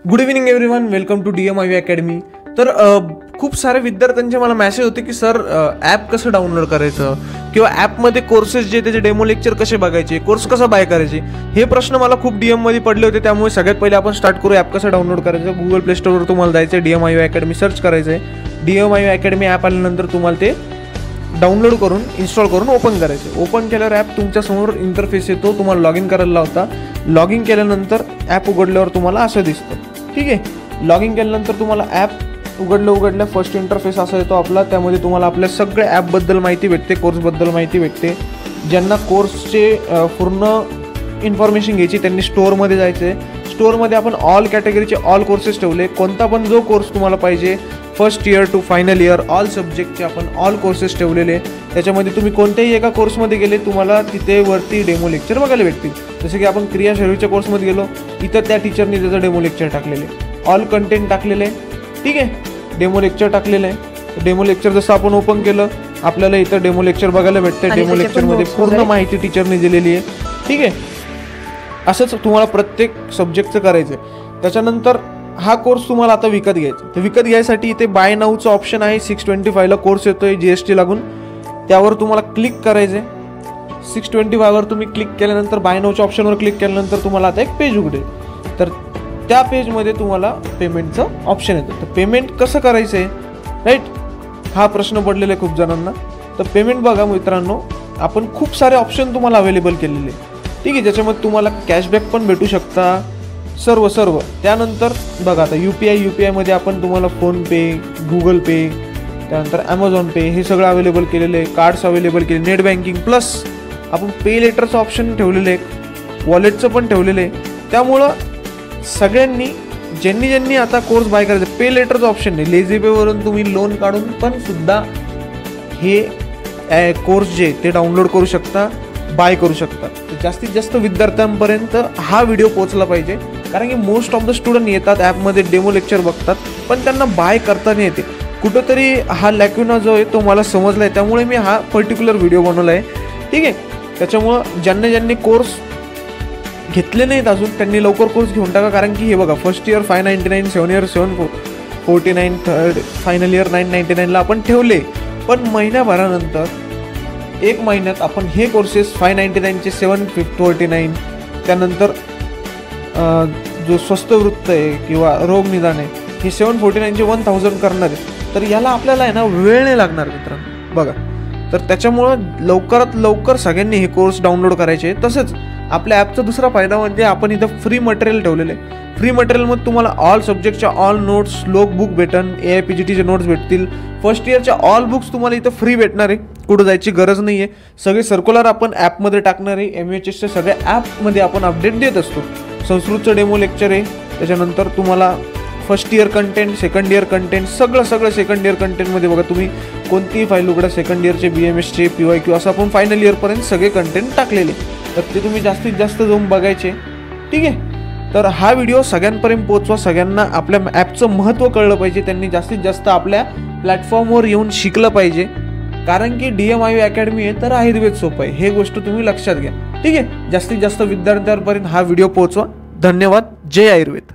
Good evening everyone, welcome to DMIV academy. तर खूप सारे विद्यार्थ्यांचे मला मेसेज होते की सर ॲप कसं डाउनलोड करायचं किंवा ॲपमध्ये कोर्सेस जे त्याचे डेमो लेक्चर कसे बघायचे, कोर्स कसा बाय करायचे, हे प्रश्न मला खूप DMमध्ये पडले होते. त्यामुळे सगळ्यात पहिले आपण स्टार्ट करू ॲप कसं डाउनलोड करायचं. गुगल प्ले स्टोरवर तुम्हाला जायचं आहे, DMIV अकॅडमी सर्च करायचं आहे. DMIV अकॅडमी ॲप आल्यानंतर तुम्हाला ते डाउनलोड करून इन्स्टॉल करून ओपन करायचं. ओपन केल्यावर ॲप तुमच्यासमोर इंटरफेस येतो, तुम्हाला लॉग इन करायला लावता. लॉग इन केल्यानंतर ॲप उघडल्यावर तुम्हाला असं दिसतं. ठीक आहे, लॉग इन केल्यानंतर तुम्हाला ॲप उघडल्या फर्स्ट इंटरफेस असा येतो आपला. त्यामध्ये तुम्हाला आपल्या सगळ्या ॲपबद्दल माहिती भेटते, कोर्सबद्दल माहिती भेटते. ज्यांना कोर्सचे पूर्ण इन्फॉर्मेशन घ्यायची त्यांनी स्टोअरमध्ये जायचं आहे. स्टोअरमध्ये आपण ऑल कॅटेगरीचे ऑल कोर्सेस ठेवले. कोणता पण जो कोर्स तुम्हाला पाहिजे, first year to final year all सब्जेक्टचे आपण ऑल कोर्सेस ठेवलेले. त्याच्यामध्ये तुम्ही कोणत्याही एका कोर्समध्ये गेले तुम्हाला तिथे वरती डेमो लेक्चर बघायला भेटतील. जसं की आपण क्रिया शरीरच्या कोर्समध्ये गेलो, इथं त्या टीचरनी त्याचं डेमो लेक्चर टाकलेले, ऑल कंटेंट टाकलेले. ठीक आहे, डेमो लेक्चर टाकलेलं आहे. डेमो लेक्चर जसं आपण ओपन केलं आपल्याला इथं डेमो लेक्चर बघायला भेटते. डेमो लेक्चरमध्ये पूर्ण माहिती टीचरने दिलेली आहे. ठीक आहे, असंच तुम्हाला प्रत्येक सब्जेक्टचं करायचं आहे. त्याच्यानंतर हा कोर्स तुम्हाला आता विकत घ्यायचा. तर विकत घ्यायसाठी इथे बाय नाऊचं ऑप्शन आहे. 625ला कोर्स येतोय GST लागून, त्यावर तुम्हाला क्लिक करायचं आहे. 625वर तुम्ही क्लिक केल्यानंतर बाय नाऊच्या ऑप्शनवर क्लिक केल्यानंतर तुम्हाला आता एक पेज उघडेल. तर त्या पेजमध्ये तुम्हाला पेमेंटचं ऑप्शन येतं. तर पेमेंट कसं करायचं आहे, राईट, हा प्रश्न पडलेला आहे खूप जणांना. तर पेमेंट बघा मित्रांनो, आपण खूप सारे ऑप्शन तुम्हाला अवेलेबल केलेले. ठीक आहे, ज्याच्यामध्ये तुम्हाला कॅशबॅक पण भेटू शकता, सर्व. त्यानंतर बघा आता UPI मध्ये आपण तुम्हाला फोनपे, गुगल पे, त्यानंतर ॲमेझॉन पे हे सगळं अवेलेबल केलेलं आहे. कार्ड्स अवेलेबल केले, नेट बँकिंग, प्लस आपण पे लेटरचं ऑप्शन ठेवलेलं आहे, वॉलेटचं पण ठेवलेलं आहे. त्यामुळं सगळ्यांनी ज्यांनी आता कोर्स बाय करायचं, पे लेटरचं ऑप्शन नाही, लेझी पेवरून तुम्ही लोन काढून पण सुद्धा हे कोर्स जे ते डाउनलोड करू शकता, बाय करू शकता. तर जास्तीत जास्त विद्यार्थ्यांपर्यंत हा व्हिडिओ पोहोचला पाहिजे, कारण की मोस्ट ऑफ द स्टुडंट येतात ॲपमध्ये डेमो लेक्चर बघतात पण त्यांना बाय करता नाही येते. कुठंतरी हा लॅक्युना जो आहे तो मला समजला आहे, त्यामुळे मी हा पर्टिक्युलर व्हिडिओ बनवला आहे. ठीक आहे, त्याच्यामुळं ज्यांनी कोर्स घेतले नाहीत अजून त्यांनी लवकर कोर्स घेऊन टाका. कारण की हे बघा, first year 599, 7 year 749, third final year 999ला आपण ठेवले. पण महिन्याभरानंतर, एक महिन्यात आपण हे कोर्सेस 599चे 749, त्यानंतर जो स्वस्त वृत्त आहे किंवा रोग निदान आहे हे 749चे 1000 करणार आहे. तर याला आपल्याला आहे ना वेळ नाही लागणार मित्रांनो, बघा. तर त्याच्यामुळं लवकरात लवकर सगळ्यांनी हे कोर्स डाउनलोड करायचे. तसंच आपल्या ॲपचा दुसरा फायदा म्हणजे आपण इथं फ्री मटेरियल ठेवलेलं आहे. फ्री मटेरियलमध्ये तुम्हाला ऑल सब्जेक्टच्या ऑल नोट्स, स्लोक बुक भेटन, AIPGTचे नोट्स भेटतील. फर्स्ट इयरच्या ऑल बुक्स तुम्हाला इथं फ्री भेटणार आहे, कुठं जायची गरज नाही आहे. सगळे सर्क्युलर आपण ॲपमध्ये टाकणार आहे. MHSच्या सगळ्या ॲपमध्ये आपण अपडेट देत असतो. संस्कृतचं डेमो लेक्चर आहे, त्याच्यानंतर तुम्हाला first year content, second year content, सगळं सेकंड इयर कंटेंटमध्ये बघा. तुम्ही कोणतीही फाईल उघडा, सेकंड इयरचे BMSचे PYQ असं आपण फायनल इयरपर्यंत सगळे कंटेंट टाकलेले. तर ते तुम्ही जास्तीत जास्त जाऊन बघायचे. ठीक आहे, तर हा व्हिडिओ सगळ्यांपर्यंत पोहोचवा. सगळ्यांना आपल्या ॲपचं महत्त्व कळलं पाहिजे, त्यांनी जास्तीत जास्त आपल्या प्लॅटफॉर्मवर येऊन शिकलं पाहिजे. कारण की DMIV अकॅडमी आहे तर आयुर्वेद सोपं आहे, हे गोष्ट तुम्ही लक्षात घ्या. ठीक आहे, जास्तीत जास्त विद्यार्थ्यांपर्यंत हा व्हिडिओ पोहोचवा. धन्यवाद. जय आयुर्वेद.